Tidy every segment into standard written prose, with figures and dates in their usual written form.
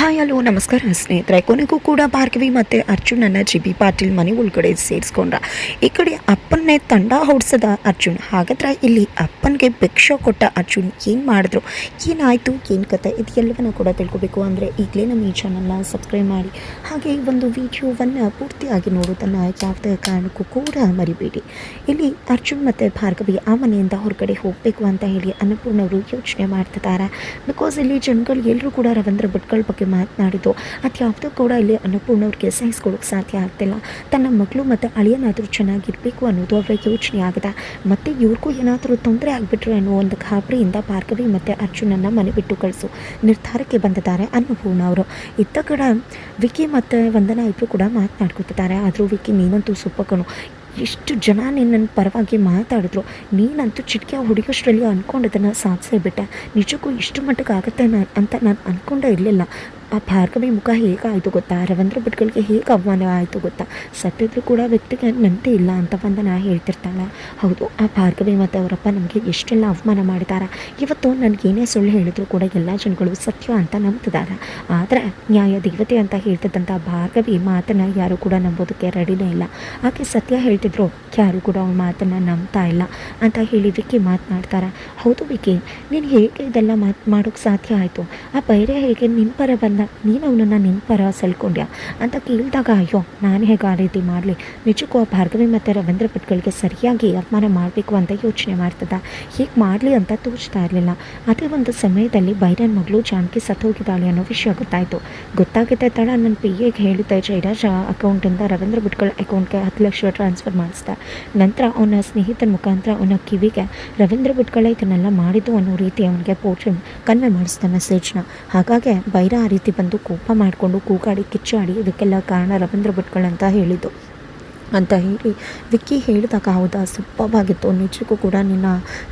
Hi hello ನಮಸ್ಕಾರ ಸ್ನೇಹಿತರೆ. ಕೊನೆಗೂ ಕೂಡ ಭಾರ್ಗವಿ ಮತ್ತು ಅರ್ಜುನನ್ನು ಜಿ.ಬಿ. ಪಾಟೀಲ್ ಮನೆ ಒಳಗಡೆ ಸೇರಿಸ್ಕೊಂಡ್ರ. ಈ ಕಡೆ ಅಪ್ಪನ್ನೇ ತಂಡ ಹೊಡ್ಸದ ಅರ್ಜುನ್. ಹಾಗಾದ್ರೆ ಇಲ್ಲಿ ಅಪ್ಪನಿಗೆ ಭಿಕ್ಷೆ ಕೊಟ್ಟ ಅರ್ಜುನ್ ಏನು ಮಾಡಿದ್ರು, ಏನಾಯಿತು, ಏನು ಕತೆ, ಇದು ಎಲ್ಲವನ್ನ ಕೂಡ ತಿಳ್ಕೊಬೇಕು ಅಂದರೆ ಈಗಲೇ ನಮ್ಮ ಈ ಚಾನಲ್ನ ಸಬ್ಸ್ಕ್ರೈಬ್ ಮಾಡಿ, ಹಾಗೆ ಈ ಒಂದು ವಿಡಿಯೋವನ್ನು ಪೂರ್ತಿಯಾಗಿ ನೋಡೋದನ್ನು ಯಾವುದೇ ಕಾರಣಕ್ಕೂ ಕೂಡ ಮರಿಬೇಡಿ. ಇಲ್ಲಿ ಅರ್ಜುನ್ ಮತ್ತು ಭಾರ್ಗವಿ ಆ ಮನೆಯಿಂದ ಹೊರಗಡೆ ಹೋಗಬೇಕು ಅಂತ ಹೇಳಿ ಅನ್ನಪೂರ್ಣವರು ಯೋಚನೆ ಮಾಡ್ತಿದ್ದಾರೆ. ಬಿಕಾಸ್ ಇಲ್ಲಿ ಜನಗಳು ಎಲ್ಲರೂ ಕೂಡ ರವೀಂದ್ರ ಭಟ್ಕಳ ಬಗ್ಗೆ ಮಾತನಾಡಿದ್ದು ಅದು ಯಾವುದೂ ಕೂಡ ಇಲ್ಲಿ ಅನ್ನಪೂರ್ಣವ್ರಿಗೆ ಸಹಿಸ್ಕೊಳ್ಳೋಕೆ ಸಾಧ್ಯ ಆಗ್ತಿಲ್ಲ. ತನ್ನ ಮಗಳು ಮತ್ತು ಅಳಿಯನಾದರೂ ಚೆನ್ನಾಗಿರಬೇಕು ಅನ್ನೋದು ಅವರ ಯೋಚನೆ ಆಗಿದೆ. ಮತ್ತು ಇವ್ರಿಗೂ ಏನಾದರೂ ತೊಂದರೆ ಆಗಿಬಿಟ್ರೆ ಅನ್ನೋ ಒಂದು ಗಾಬರಿಯಿಂದ ಭಾರ್ಗವಿ ಮತ್ತು ಅರ್ಜುನನ್ನು ಮನೆ ಬಿಟ್ಟು ಕಳಿಸು ನಿರ್ಧಾರಕ್ಕೆ ಬಂದಿದ್ದಾರೆ ಅನ್ನಪೂರ್ಣ ಅವರು. ಇತ್ತ ಕಡೆ ವಿಕಿ ಮತ್ತು ವಂದನಾ ಇಬ್ಬರು ಕೂಡ ಮಾತನಾಡ್ಕೊತಿದ್ದಾರೆ. ಆದರೂ ವಿಕಿ ನೀನಂತೂ ಸುಪ್ಪಕಣು, ಎಷ್ಟು ಜನ ನಿನ್ನ ಪರವಾಗಿ ಮಾತಾಡಿದ್ರು, ನೀನಂತೂ ಚಿಟಿಕೆ ಹುಡುಗಷ್ಟರಲ್ಲಿ ಅಂದ್ಕೊಂಡಿದ್ದನ್ನು ಸಾಧಿಸೇ ಬಿಟ್ಟೆ. ನಿಜಕ್ಕೂ ಇಷ್ಟು ಮಟ್ಟಿಗೆ ಆಗುತ್ತೆ ಅಂತ ನಾನು ಅಂದ್ಕೊಂಡೇ ಇರಲಿಲ್ಲ. ಆ ಭಾರ್ಗವಿ ಮುಖ ಹೇಗಾಯಿತು ಗೊತ್ತಾ, ರವೀಂದ್ರ ಭಟ್ಗಳಿಗೆ ಹೇಗೆ ಅವಮಾನ ಆಯಿತು ಗೊತ್ತಾ, ಸತ್ತಿದ್ರು ಕೂಡ ವ್ಯಕ್ತಿಗೆ ನಂತೆ ಇಲ್ಲ ಅಂತ ವಂದನಾ ಹೇಳ್ತಿರ್ತಾಳೆ. ಹೌದು, ಆ ಭಾರ್ಗವಿ ಮತ್ತು ಅವರಪ್ಪ ನಮಗೆ ಎಷ್ಟೆಲ್ಲ ಅವಮಾನ ಮಾಡಿದ್ದಾರೆ. ಇವತ್ತು ನನಗೇನೇ ಸುಳ್ಳು ಹೇಳಿದ್ರು ಕೂಡ ಎಲ್ಲ ಜನಗಳು ಸತ್ಯ ಅಂತ ನಂಬ್ತಿದ್ದಾರೆ. ಆದರೆ ನ್ಯಾಯ ದೇವತೆ ಅಂತ ಹೇಳ್ತಿದ್ದಂಥ ಭಾರ್ಗವಿ ಮಾತನ್ನು ಯಾರು ಕೂಡ ನಂಬೋದಕ್ಕೆ ರೆಡಿನೇ ಇಲ್ಲ. ಆಕೆ ಸತ್ಯ ಹೇಳ್ತಿದ್ರು, ಯಾರು ಕೂಡ ಅವ್ರ ಮಾತನ್ನು ನಂಬ್ತಾ ಇಲ್ಲ ಅಂತ ಹೇಳಿ ವಿಕ್ಕಿ ಮಾತನಾಡ್ತಾರೆ. ಹೌದು ವಿಕ್ಕಿ, ನೀನು ಹೇಗೆ ಇದೆಲ್ಲ ಮಾಡೋಕ್ಕೆ ಸಾಧ್ಯ ಆಯಿತು, ಆ ಬೈರೆ ಹೇಗೆ ನಿನ್ನ ಪರ ಬಂದ, ನೀನು ಅವನನ್ನು ನಿನ್ನ ಪರ ಸೆಳ್ಕೊಂಡ್ಯಾ ಅಂತ ಕೇಳಿದಾಗ, ಅಯ್ಯೋ ನಾನು ಹೇಗೆ ಆ ರೀತಿ ಮಾಡಲಿ, ನಿಜಕ್ಕೂ ಆ ಭಾರ್ಗವಿ ಮತ್ತು ರವೀಂದ್ರ ಭಟ್ಗಳಿಗೆ ಸರಿಯಾಗಿ ಅವಮಾನ ಮಾಡಬೇಕು ಅಂತ ಯೋಚನೆ ಮಾಡ್ತದ, ಹೀಗೆ ಮಾಡಲಿ ಅಂತ ತೋಚ್ತಾ ಇರಲಿಲ್ಲ. ಅದೇ ಒಂದು ಸಮಯದಲ್ಲಿ ಬೈರನ್ ಮಗಳು ಜಾನಕಿ ಸತ್ತೋಗಿದ್ದಾಳೆ ಅನ್ನೋ ವಿಷಯ ಗೊತ್ತಾಗಿದೆ ತಡ ನನ್ನ PAಗೆ ಹೇಳಿದ್ದೆ, ಜಯರಾಜ ಅಕೌಂಟಿಂದ ರವೀಂದ್ರ ಭಟ್ಗಳ ಅಕೌಂಟ್ಗೆ 10 ಲಕ್ಷ ಟ್ರಾನ್ಸ್ಫರ್ ಮಾಡಿಸ್ದೆ. ನಂತರ ಅವನ ಸ್ನೇಹಿತನ ಮುಖಾಂತರ ಅವನ ಕಿವಿಗೆ ರವೀಂದ್ರ ಭಟ್ಗಳ ಇದನ್ನೆಲ್ಲ ಮಾಡಿದ್ದು ಅನ್ನೋ ರೀತಿ ಅವನಿಗೆ ಕನ್ವೆ ಮಾಡಿಸ್ದೆ ಮೆಸೇಜ್ನ. ಹಾಗಾಗಿ ಬೈರ ಆ ರೀತಿ ಬಂದು ಕೋಪ ಮಾಡಿಕೊಂಡು ಕೂಗಾಡಿ ಕಿಚ್ಚಾಡಿ ಇದಕ್ಕೆಲ್ಲ ಕಾರಣ ರವೀಂದ್ರ ಭಟ್ಗಳಂತ ಹೇಳಿದ್ದು ಅಂತ ಹೇಳಿ ವಿಕ್ಕಿ ಹೇಳಿದಾಗ, ಹೌದಾ ಸೂಪರ್ವಾಗಿತ್ತು, ನಿಜಕ್ಕೂ ಕೂಡ ನಿನ್ನ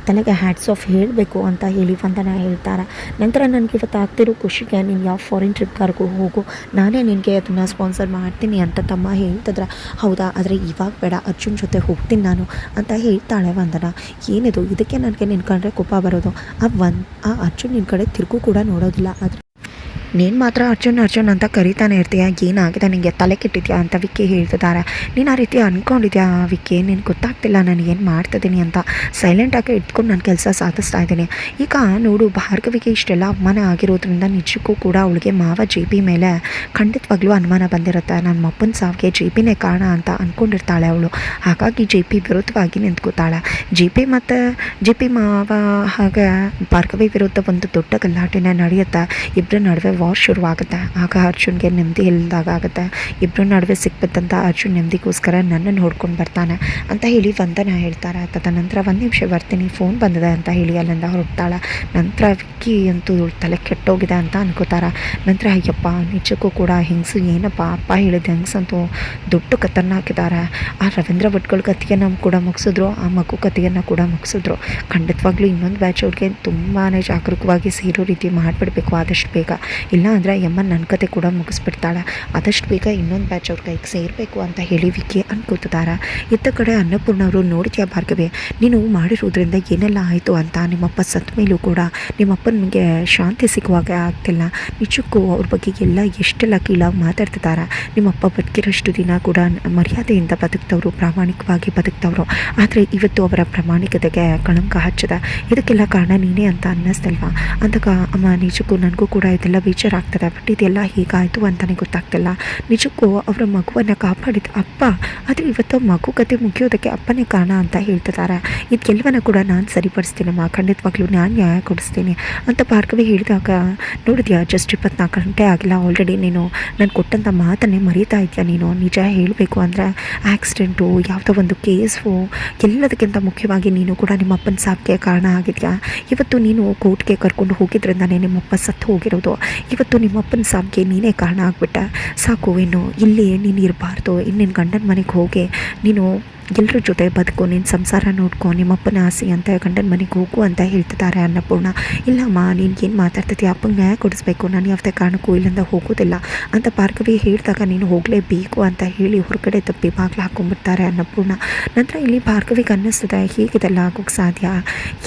ತಲೆಗೆ ಹ್ಯಾಟ್ಸ್ ಆಫ್ ಹೇಳಬೇಕು ಅಂತ ಹೇಳಿ ವಂದನಾ ಹೇಳ್ತಾರೆ. ನಂತರ ನನಗೆ ಇವತ್ತು ಆಗ್ತಿರೋ ಖುಷಿಗೆ ನೀನು ಯಾವ ಫಾರಿನ್ ಟ್ರಿಪ್ಗಾರ್ಗೂ ಹೋಗು, ನಾನೇ ನಿನಗೆ ಅದನ್ನು ಸ್ಪಾನ್ಸರ್ ಮಾಡ್ತೀನಿ ಅಂತ ತಮ್ಮ ಹೇಳ್ತಿದ್ರೆ, ಹೌದಾ ಆದರೆ ಇವಾಗ ಬೇಡ, ಅರ್ಜುನ್ ಜೊತೆ ಹೋಗ್ತೀನಿ ನಾನು ಅಂತ ಹೇಳ್ತಾಳೆ ವಂದನಾ. ಏನಿದು, ಇದಕ್ಕೆ ನನಗೆ ನಿನ್ನ ಕಂಡ್ರೆ ಕೋಪ ಬರೋದು. ಆ ಅರ್ಜುನ್ ನಿನ್ನ ಕಡೆ ತಿರುಗೂ ಕೂಡ ನೋಡೋದಿಲ್ಲ, ಆದರೆ ನೀನು ಮಾತ್ರ ಅರ್ಜುನ್ ಅಂತ ಕರಿತಾನೆ ಇರ್ತೀಯ, ಏನಾಗಿದೆ ನಿನಗೆ, ತಲೆ ಕೆಟ್ಟಿದ್ಯಾ ಅಂತ ವಿಕ್ಕಿ ಹೇಳ್ತಿದ್ದಾರೆ. ನೀನು ಆ ರೀತಿ ಅಂದ್ಕೊಂಡಿದ್ಯಾ ವಿಕ್ಕಿ, ನಿನಗೆ ಗೊತ್ತಾಗ್ತಿಲ್ಲ ನಾನು ಏನು ಮಾಡ್ತಿದ್ದೀನಿ ಅಂತ. ಸೈಲೆಂಟಾಗಿ ಇಟ್ಕೊಂಡು ನಾನು ಕೆಲಸ ಸಾಧಿಸ್ತಾ ಇದ್ದೀನಿ. ಈಗ ನೋಡು, ಭಾರ್ಗವಿಗೆ ಇಷ್ಟೆಲ್ಲ ಅವಮಾನ ಆಗಿರೋದ್ರಿಂದ ನಿಜಕ್ಕೂ ಕೂಡ ಅವಳಿಗೆ ಮಾವ JP ಮೇಲೆ ಖಂಡಿತವಾಗ್ಲೂ ಅನುಮಾನ ಬಂದಿರುತ್ತೆ. ನನ್ನ ಮಪ್ಪನ ಸಾವಿಗೆ JPನೇ ಕಾರಣ ಅಂತ ಅಂದ್ಕೊಂಡಿರ್ತಾಳೆ ಅವಳು. ಹಾಗಾಗಿ JP ವಿರುದ್ಧವಾಗಿ ನಿಂತ್ಕೋತಾಳೆ. JP ಮಾವ ಹಾಗೆ ಭಾರ್ಗವಿ ವಿರುದ್ಧ ಒಂದು ದೊಡ್ಡ ಗಲಾಟೆನೇ ನಡೆಯುತ್ತೆ. ಇಬ್ಬರ ನಡುವೆ ವಾರ್ ಶುರುವಾಗುತ್ತೆ. ಆಗ ಅರ್ಜುನ್ಗೆ ನೆಮ್ಮದಿ ಇಲ್ಲದಾಗುತ್ತೆ. ಇಬ್ಬರ ನಡುವೆ ಸಿಕ್ಬಿದ್ದಂಥ ಅರ್ಜುನ್ ನೆಮ್ಮದಿಗೋಸ್ಕರ ನನ್ನನ್ನು ಹೊಡ್ಕೊಂಡು ಬರ್ತಾನೆ ಅಂತ ಹೇಳಿ ವಂದನಾ ಹೇಳ್ತಾರೆ. ತದನಂತರ 1 ನಿಮಿಷ ಬರ್ತೀನಿ, ಫೋನ್ ಬಂದಿದೆ ಅಂತ ಹೇಳಿ ಅಲ್ಲಿಂದ ಹೊರಡ್ತಾಳೆ. ನಂತರ ವಿಕ್ಕಿ ಅಂತೂ ತಲೆ ಕೆಟ್ಟೋಗಿದೆ ಅಂತ ಅನ್ಕೋತಾರೆ. ನಂತರ ಅಯ್ಯಪ್ಪ, ನಿಜಕ್ಕೂ ಕೂಡ ಹೆಂಗಸು ಏನಪ್ಪ, ಅಪ್ಪ ಹೇಳಿದ ಹೆಂಗಸಂತೂ ದೊಡ್ಡ ಕಥೆನಾಕಿದ್ದಾರೆ. ಆ ರವೀಂದ್ರ ಭಟ್ಗಳ ಕಥೆಯನ್ನು ಕೂಡ ಮುಗಿಸಿದ್ರು, ಆ ಮಗು ಕಥೆಯನ್ನು ಕೂಡ ಮುಗಿಸಿದ್ರು. ಖಂಡಿತವಾಗ್ಲೂ ಇನ್ನೊಂದು ಬ್ಯಾಚ್ ಅವ್ರಿಗೆ ತುಂಬಾ ಜಾಗರೂಕವಾಗಿ ಸೇರೋ ರೀತಿ ಮಾಡಿಬಿಡ್ಬೇಕು ಆದಷ್ಟು ಬೇಗ, ಇಲ್ಲ ಅಂದರೆ ನನ್ನ ಕತೆ ಕೂಡ ಮುಗಿಸ್ಬಿಡ್ತಾಳೆ. ಆದಷ್ಟು ಬೇಗ ಇನ್ನೊಂದು ಬ್ಯಾಚ್ ಅವ್ರ ಕೈಗೆ ಸೇರಬೇಕು ಅಂತ ಹೇಳಿ ವಿಕ್ಕಿ ಅನ್ಕೋತಿದ್ದಾರೆ. ಇತ್ತ ಕಡೆ ಅನ್ನಪೂರ್ಣವರು, ನೋಡಿದ್ಯಾ ಭಾರ್ಗವಿ, ನೀನು ಮಾಡಿರೋದ್ರಿಂದ ಏನೆಲ್ಲ ಆಯಿತು ಅಂತ. ನಿಮ್ಮಪ್ಪ ಸತ್ತ ಮೇಲೂ ಕೂಡ ನಿಮ್ಮಪ್ಪನಿಗೆ ಶಾಂತಿ ಸಿಗುವಾಗ ಆಗ್ತಿಲ್ಲ. ನಿಜಕ್ಕೂ ಅವ್ರ ಬಗ್ಗೆ ಎಲ್ಲ ಎಷ್ಟೆಲ್ಲ ಕೀಳಾಗಿ ಮಾತಾಡ್ತಿದ್ದಾರೆ. ನಿಮ್ಮಪ್ಪ ಬದುಕಿರೋಷ್ಟು ದಿನ ಕೂಡ ಮರ್ಯಾದೆಯಿಂದ ಬದುಕ್ತವ್ರು, ಪ್ರಾಮಾಣಿಕವಾಗಿ ಬದುಕ್ತವ್ರು. ಆದರೆ ಇವತ್ತು ಅವರ ಪ್ರಾಮಾಣಿಕತೆಗೆ ಕಳಂಕ ಹಚ್ಚದ, ಇದಕ್ಕೆಲ್ಲ ಕಾರಣ ನೀನೇ ಅಂತ ಅನ್ನಿಸ್ತಲ್ವಾ ಅಂದಾಗ, ಅಮ್ಮ ನಿಜಕ್ಕೂ ನನಗೂ ಕೂಡ ಇದೆಲ್ಲ ಬೇಜಾರು ಆಗ್ತದೆ, ಬಟ್ ಇದೆಲ್ಲ ಹೇಗಾಯಿತು ಅಂತಲೇ ಗೊತ್ತಾಗ್ತಿಲ್ಲ. ನಿಜಕ್ಕೂ ಅವರ ಮಗುವನ್ನು ಕಾಪಾಡಿದ ಅಪ್ಪ, ಆದರೆ ಇವತ್ತು ಮಗು ಕತೆ ಮುಗಿಯೋದಕ್ಕೆ ಅಪ್ಪನೇ ಕಾರಣ ಅಂತ ಹೇಳ್ತಿದ್ದಾರೆ. ಇದೆಲ್ಲವನ್ನ ಕೂಡ ನಾನು ಸರಿಪಡಿಸ್ತೀನಮ್ಮ, ಖಂಡಿತವಾಗ್ಲೂ ನಾನು ನ್ಯಾಯ ಕೊಡಿಸ್ತೀನಿ ಅಂತ ಭಾರ್ಗವಿ ಹೇಳಿದಾಗ, ನೋಡಿದ್ಯಾ ಜಸ್ಟ್ 24 ಗಂಟೆ ಆಗಿಲ್ಲ, ಆಲ್ರೆಡಿ ನೀನು ನಾನು ಕೊಟ್ಟಂಥ ಮಾತನ್ನೇ ಮರೀತಾ ಇದೆಯಾ ನೀನು. ನಿಜ ಹೇಳಬೇಕು ಅಂದರೆ ಆಕ್ಸಿಡೆಂಟು, ಯಾವುದೋ ಒಂದು ಕೇಸು, ಎಲ್ಲದಕ್ಕಿಂತ ಮುಖ್ಯವಾಗಿ ನೀನು ಕೂಡ ನಿಮ್ಮ ಅಪ್ಪನ ಸಾವಿಗೆ ಕಾರಣ ಆಗಿದೆಯಾ. ಇವತ್ತು ನೀನು ಕೋರ್ಟ್ಗೆ ಕರ್ಕೊಂಡು ಹೋಗಿದ್ರಿಂದನೇ ನಿಮ್ಮಪ್ಪ ಸತ್ತು ಹೋಗಿರೋದು. ಇವತ್ತು ನಿಮ್ಮಪ್ಪನ ಸಾವಿಗೆ ನೀನೇ ಕಾರಣ ಆಗಿಬಿಟ್ಟ. ಸಾಕು, ಇನ್ನು ಇಲ್ಲಿ ನೀನು ಇರಬಾರ್ದು, ಇನ್ನು ನಿನ್ನ ಗಂಡನ ಮನೆಗೆ ಹೋಗಿ ನೀನು ಎಲ್ಲರ ಜೊತೆ ಬದುಕು, ನಿನ್ನ ಸಂಸಾರ ನೋಡ್ಕೊ, ನಿಮ್ಮಪ್ಪನ ಆಸೆ ಅಂತ ಗಂಡನ ಮನೆಗೆ ಹೋಗು ಅಂತ ಹೇಳ್ತಿದ್ದಾರೆ ಅನ್ನಪೂರ್ಣ. ಇಲ್ಲಮ್ಮ ನೀನು ಮಾತಾಡ್ತಿದ್ಯಾ, ಅಪ್ಪಂಗೆ ನ್ಯಾಯ ಕೊಡಿಸ್ಬೇಕು, ನಾನು ಯಾವುದೇ ಕಾರಣಕ್ಕೂ ಇಲ್ಲಿಂದ ಹೋಗೋದಿಲ್ಲ ಅಂತ ಭಾರ್ಗವಿ ಹೇಳಿದಾಗ ನೀನು ಹೋಗಲೇಬೇಕು ಅಂತ ಹೇಳಿ ಹೊರಗಡೆ ತಪ್ಪಿ ಬಾಗಿಲು ಹಾಕ್ಕೊಂಡ್ಬಿಡ್ತಾರೆ ಅನ್ನಪೂರ್ಣ. ನಂತರ ಇಲ್ಲಿ ಭಾರ್ಗವಿಗೆ ಅನ್ನಿಸ್ತದೆ, ಹೀಗಿದೆಲ್ಲ ಆಗೋಕ್ಕೆ ಸಾಧ್ಯ,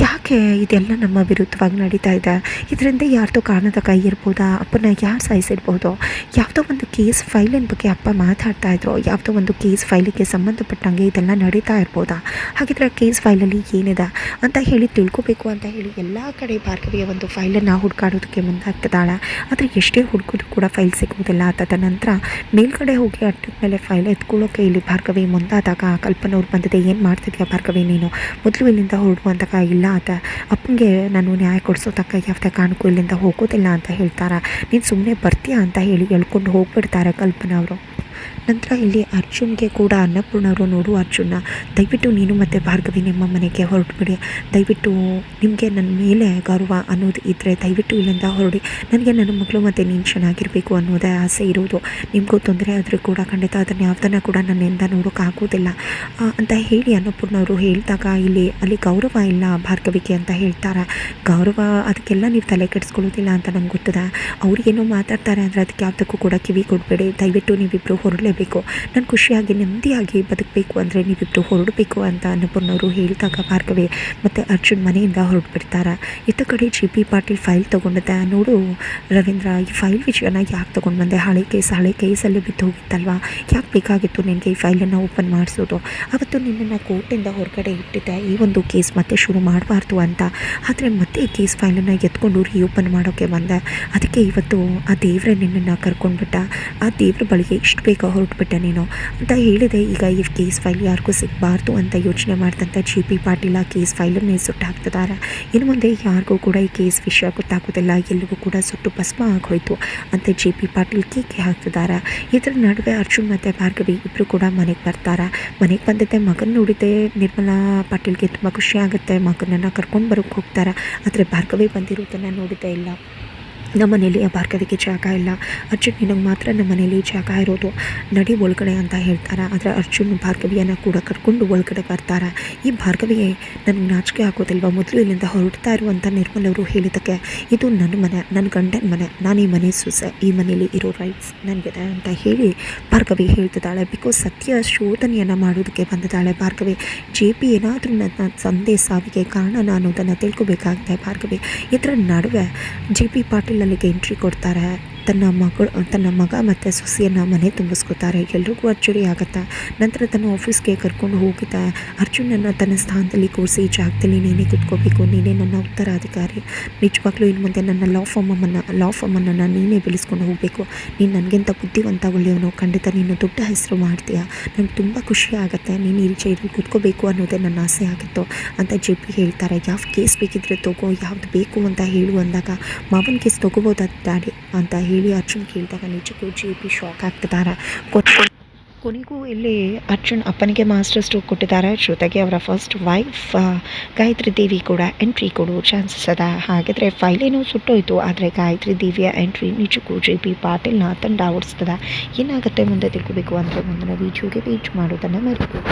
ಯಾಕೆ ಇದೆಲ್ಲ ನಮ್ಮ ವಿರುದ್ಧವಾಗಿ ನಡೀತಾ ಇದೆ, ಇದರಿಂದ ಯಾರ್ದೋ ಕಾರಣದ ಕೈ ಇರ್ಬೋದಾ, ಅಪ್ಪನ ಯಾರು ಸಾಯಿಸಿರ್ಬೋದು, ಯಾವುದೋ ಒಂದು ಕೇಸ್ ಫೈಲಿನ ಬಗ್ಗೆ ಅಪ್ಪ ಮಾತಾಡ್ತಾ ಇದ್ರು, ಯಾವುದೋ ಒಂದು ಕೇಸ್ ಫೈಲಿಗೆ ಸಂಬಂಧಪಟ್ಟಂಗೆ ಇದೆಲ್ಲ ನಡೀತಾ ಇರ್ಬೋದಾ, ಹಾಗಿದ್ರೆ ಕೇಸ್ ಫೈಲಲ್ಲಿ ಏನಿದೆ ಅಂತ ಹೇಳಿ ತಿಳ್ಕೊಬೇಕು ಅಂತ ಹೇಳಿ ಎಲ್ಲ ಕಡೆ ಭಾರ್ಗವಿಯ ಒಂದು ಫೈಲನ್ನು ಹುಡುಕಾಡೋದಕ್ಕೆ ಮುಂದಾಗ್ತಿದ್ದಾಳೆ. ಆದರೆ ಎಷ್ಟೇ ಹುಡುಕಿದ್ರು ಕೂಡ ಫೈಲ್ ಸಿಗೋದಿಲ್ಲ. ತದನಂತರ ಮೇಲ್ಗಡೆ ಹೋಗಿ ಅಟ್ಟದ ಮೇಲೆ ಫೈಲ್ ಎತ್ಕೊಳ್ಳೋಕೆ ಇಲ್ಲಿ ಭಾರ್ಗವಿ ಮುಂದಾದಾಗ ಕಲ್ಪನವ್ರು ಬಂದಿದೆ. ಏನು ಮಾಡ್ತಿದ್ಯಾ ಭಾರ್ಗವಿ, ನೀನು ಮೊದಲು ಇಲ್ಲಿಂದ ಹೊರಡುವಂತಕ ಇಲ್ಲ ಅಂತ ಅಪ್ಪಂಗೆ ನಾನು ನ್ಯಾಯ ಕೊಡಿಸೋ ತಕ್ಕ ಯಾವುದೇ ಕಾರಣಕ್ಕೂ ಇಲ್ಲಿಂದ ಹೋಗೋದಿಲ್ಲ ಅಂತ ಹೇಳ್ತಾರೆ. ನೀನು ಸುಮ್ಮನೆ ಬರ್ತೀಯಾ ಅಂತ ಹೇಳಿ ಹೇಳ್ಕೊಂಡು ಹೋಗ್ಬಿಡ್ತಾರೆ ಕಲ್ಪನಾ ಅವರು. ನಂತರ ಇಲ್ಲಿ ಅರ್ಜುನ್ಗೆ ಕೂಡ ಅನ್ನಪೂರ್ಣವರು, ನೋಡು ಅರ್ಜುನ, ದಯವಿಟ್ಟು ನೀನು ಮತ್ತು ಭಾರ್ಗವಿ ನಿಮ್ಮ ಮನೆಗೆ ಹೊರಟುಬಿಡಿ, ದಯವಿಟ್ಟು ನಿಮಗೆ ನನ್ನ ಮೇಲೆ ಗೌರವ ಅನ್ನೋದು ಇದ್ದರೆ ದಯವಿಟ್ಟು ಇಲ್ಲಿಂದ ಹೊರಡಿ, ನನಗೆ ನನ್ನ ಮಗಳು ಮತ್ತು ನೀನು ಚೆನ್ನಾಗಿರಬೇಕು ಅನ್ನೋದೇ ಆಸೆ ಇರೋದು, ನಿಮಗೂ ತೊಂದರೆ ಆದರೂ ಕೂಡ ಖಂಡಿತ ಅದನ್ನು ಯಾವುದನ್ನು ಕೂಡ ನನ್ನಿಂದ ನೋಡೋಕ್ಕಾಗೋದಿಲ್ಲ ಅಂತ ಹೇಳಿ ಅನ್ನಪೂರ್ಣವರು ಹೇಳಿದಾಗ ಅಲ್ಲಿ ಗೌರವ ಇಲ್ಲ ಭಾರ್ಗವಿಗೆ ಅಂತ ಹೇಳ್ತಾರೆ. ಗೌರವ ಅದಕ್ಕೆಲ್ಲ ನೀವು ತಲೆ ಕೆಡಿಸ್ಕೊಳ್ಳೋದಿಲ್ಲ ಅಂತ ನಂಗೆ ಗೊತ್ತಿದೆ, ಅವ್ರಿಗೇನೋ ಮಾತಾಡ್ತಾರೆ ಅಂದರೆ ಅದಕ್ಕೆ ಯಾವುದಕ್ಕೂ ಕೂಡ ಕಿವಿ ಕೊಡಬೇಡಿ, ದಯವಿಟ್ಟು ನೀವಿಬ್ಬರು ಹೊರಡಲೇಬೇಕು, ನಾನು ಖುಷಿಯಾಗಿ ನೆಮ್ಮದಿಯಾಗಿ ಬದುಕಬೇಕು ಅಂದರೆ ನೀವಿಬ್ಬರು ಹೊರಡಬೇಕು ಅಂತ ಅನ್ನಪೂರ್ಣವರು ಹೇಳಿದಾಗ ಭಾರ್ಗವಿ ಮತ್ತು ಅರ್ಜುನ್ ಮನೆಯಿಂದ ಹೊರಟುಬಿಡ್ತಾರೆ. ಇತ್ತ ಕಡೆ ಜಿ ಪಿ ಪಾಟೀಲ್ ಫೈಲ್ ತೊಗೊಂಡಿದ್ದೆ. ನೋಡು ರವೀಂದ್ರ, ಈ ಫೈಲ್ ವಿಷಯನ ಯಾಕೆ ತೊಗೊಂಡು ಬಂದೆ, ಹಳೆ ಕೇಸಲ್ಲಿ ಬಿದ್ದು ಹೋಗಿತ್ತಲ್ವ, ಯಾಕೆ ಬೇಕಾಗಿತ್ತು ನಿನಗೆ ಈ ಫೈಲನ್ನು ಓಪನ್ ಮಾಡಿಸೋದು, ಅವತ್ತು ನಿನ್ನನ್ನು ಕೋರ್ಟಿಂದ ಹೊರಗಡೆ ಇಟ್ಟಿದ್ದೆ, ಈ ಒಂದು ಕೇಸ್ ಮತ್ತೆ ಶುರು ಮಾಡಬಾರ್ದು ಅಂತ, ಆದರೆ ಮತ್ತೆ ಈ ಕೇಸ್ ಫೈಲನ್ನು ಎತ್ಕೊಂಡು ರೀಓಪನ್ ಮಾಡೋಕ್ಕೆ ಬಂದೆ, ಅದಕ್ಕೆ ಇವತ್ತು ಆ ದೇವರೇ ನಿನ್ನನ್ನು ಕರ್ಕೊಂಡ್ಬಿಟ್ಟ, ಆ ದೇವ್ರ ಬಳಿಗೆ ಇಷ್ಟು ಬೇಗ ಹೊರಟುಬಿಟ್ಟೆ ನೀನು ಅಂತ ಹೇಳಿದೆ. ಈಗ ಈ ಕೇಸ್ ಫೈಲ್ ಯಾರಿಗೂ ಸಿಗಬಾರ್ದು ಅಂತ ಯೋಚನೆ ಮಾಡ್ದಂಥ ಜಿ ಪಿ ಪಾಟೀಲ್ ಆ ಕೇಸ್ ಫೈಲನ್ನೇ ಸುಟ್ಟು ಹಾಕ್ತಿದ್ದಾರೆ. ಇನ್ನು ಮುಂದೆ ಯಾರಿಗೂ ಕೂಡ ಈ ಕೇಸ್ ವಿಷಯ ಗೊತ್ತಾಗೋದಿಲ್ಲ, ಎಲ್ಲಿಗೂ ಕೂಡ ಸುಟ್ಟು ಭಸ್ಮ ಆಗೋಯ್ತು ಅಂತ ಜಿ ಪಿ ಪಾಟೀಲ್ ಕೇಕೆ ಹಾಕ್ತಿದ್ದಾರೆ. ಇದರ ನಡುವೆ ಅರ್ಜುನ್ ಮತ್ತು ಭಾರ್ಗವಿ ಇಬ್ಬರು ಕೂಡ ಮನೆಗೆ ಬರ್ತಾರೆ. ಮನೆಗೆ ಬಂದಿದ್ದೆ ಮಗನ ನೋಡಿದ್ದೆ ನಿರ್ಮಲಾ ಪಾಟೀಲ್ಗೆ ತುಂಬ ಖುಷಿ ಆಗುತ್ತೆ, ಮಗನನ್ನು ಕರ್ಕೊಂಡು ಬರೋಕ್ಕೆ ಹೋಗ್ತಾರೆ. ಆದರೆ ಭಾರ್ಗವಿ ಬಂದಿರೋದನ್ನು ನೋಡಿದ್ದೇ ಇಲ್ಲ. ನಮ್ಮ ಮನೇಲಿ ಆ ಭಾರ್ಗವಿಗೆ ಜಾಗ ಇಲ್ಲ, ಅರ್ಜುನ್ ನಿನಗೆ ಮಾತ್ರ ನಮ್ಮ ಮನೇಲಿ ಜಾಗ ಇರೋದು, ನಡಿ ಒಳಗಡೆ ಅಂತ ಹೇಳ್ತಾರೆ. ಆದರೆ ಅರ್ಜುನ್ ಭಾರ್ಗವಿಯನ್ನು ಕೂಡ ಕರ್ಕೊಂಡು ಒಳಗಡೆ ಬರ್ತಾರೆ. ಈ ಭಾರ್ಗವಿಗೆ ನನಗೆ ನಾಚಿಕೆ ಆಗೋದಿಲ್ವ, ಮೊದಲು ಇಲ್ಲಿಂದ ಹೊರಡ್ತಾ ಇರುವಂಥ ನಿರ್ಮಲವರು ಹೇಳಿದ್ದಕ್ಕೆ, ಇದು ನನ್ನ ಮನೆ, ನನ್ನ ಗಂಡನ ಮನೆ, ನಾನು ಈ ಮನೆ ಸೊಸೆ, ಈ ಮನೇಲಿ ಇರೋ ರೈಟ್ಸ್ ನನಗಿದೆ ಅಂತ ಹೇಳಿ ಭಾರ್ಗವಿ ಹೇಳ್ತಿದ್ದಾಳೆ. ಬಿಕಾಸ್ ಸತ್ಯ ಶೋಧನೆಯನ್ನು ಮಾಡೋದಕ್ಕೆ ಬಂದಿದ್ದಾಳೆ ಭಾರ್ಗವಿ. ಜೆ ಪಿ ಏನಾದರೂ ನನ್ನ ತಂದೆ ಸಾವಿಗೆ ಕಾರಣ ಅನ್ನೋದನ್ನು ತಿಳ್ಕೊಬೇಕಾಗಿದೆ ಭಾರ್ಗವಿ. ಇದರ ನಡುವೆ ಜೆ ಪಿ ಪಾಟೀಲ್ ಅಲ್ಲಿಗೆ ಎಂಟ್ರಿ ಕೊಡ್ತಾರೆ. ತನ್ನ ಮಗ ಮತ್ತು ಸೊಸೆಯನ್ನು ಮನೆ ತುಂಬಿಸ್ಕೊತಾರೆ. ಎಲ್ರಿಗೂ ಅಚ್ಚರಿ ಆಗುತ್ತೆ. ನಂತರ ತನ್ನ ಆಫೀಸ್ಗೆ ಕರ್ಕೊಂಡು ಹೋಗಿದ್ದ ಅರ್ಜುನನ್ನು ತನ್ನ ಸ್ಥಾನದಲ್ಲಿ ಕೂರಿಸಿ, ಈ ಜಾಗದಲ್ಲಿ ನೀನೇ ಕುತ್ಕೋಬೇಕು, ನೀನೇ ನನ್ನ ಉತ್ತರಾಧಿಕಾರಿ, ನಿಜವಾಗ್ಲೂ ಇನ್ನು ಮುಂದೆ ನನ್ನ ಲಾ ಫಾರ್ಮನ್ನು ನೀನೇ ಬೆಳೆಸ್ಕೊಂಡು ಹೋಗಬೇಕು, ನೀನು ನನಗಿಂತ ಬುದ್ಧಿವಂತ ಒಳ್ಳೆಯವನು, ಖಂಡಿತ ನೀನು ದೊಡ್ಡ ಹೆಸರು ಮಾಡ್ತೀಯಾ, ನನಗೆ ತುಂಬ ಖುಷಿ ಆಗುತ್ತೆ, ನೀನು ಈ ಚೈರಲ್ಲಿ ಕೂತ್ಕೋಬೇಕು ಅನ್ನೋದೇ ನನ್ನ ಆಸೆ ಆಗಿತ್ತು ಅಂತ ಜೆ ಪಿ ಹೇಳ್ತಾರೆ. ಯಾವ ಕೇಸ್ ಬೇಕಿದ್ರೆ ತಗೋ, ಯಾವ್ದು ಬೇಕು ಅಂತ ಹೇಳು ಅಂದಾಗ, ಮಾವನ ಕೇಸ್ ತೊಗೋಬೋದಾ ಡ್ಯಾಡಿ ಅಂತ ಹೇಳಿ ಅರ್ಜುನ್ ಕೇಳಿದಾಗ ನಿಜಕ್ಕೂ ಜೆ ಪಿ ಶಾಕ್ ಆಗ್ತಿದ್ದಾರೆ. ಕೊನೆಗೂ ಇಲ್ಲಿ ಅರ್ಜುನ್ ಅಪ್ಪನಿಗೆ ಮಾಸ್ಟರ್ ಸ್ಟ್ರೋಕ್ ಕೊಟ್ಟಿದ್ದಾರೆ. ಜೊತೆಗೆ ಅವರ ಫಸ್ಟ್ ವೈಫ್ ಗಾಯತ್ರಿ ದೇವಿ ಕೂಡ ಎಂಟ್ರಿ ಕೊಡೋ ಚಾನ್ಸಸ್ ಅದ. ಹಾಗಿದ್ರೆ ಫೈಲೇನೋ ಸುಟ್ಟೋಯ್ತು, ಆದರೆ ಗಾಯತ್ರಿ ದೇವಿಯ ಎಂಟ್ರಿ ನಿಜಕ್ಕೂ ಜೆ ಪಿ ಪಾಟೀಲ್ನ ತಂಡ ಓಡಿಸ್ತದ. ಏನಾಗುತ್ತೆ ಮುಂದೆ ತಿಳ್ಕೋಬೇಕು ಅಂದರೆ ಮುಂದಿನ ವೀಡಿಯೋಗೆ ವೇಟ್ ಮಾಡೋದನ್ನು ಮರಿಬೇಕು.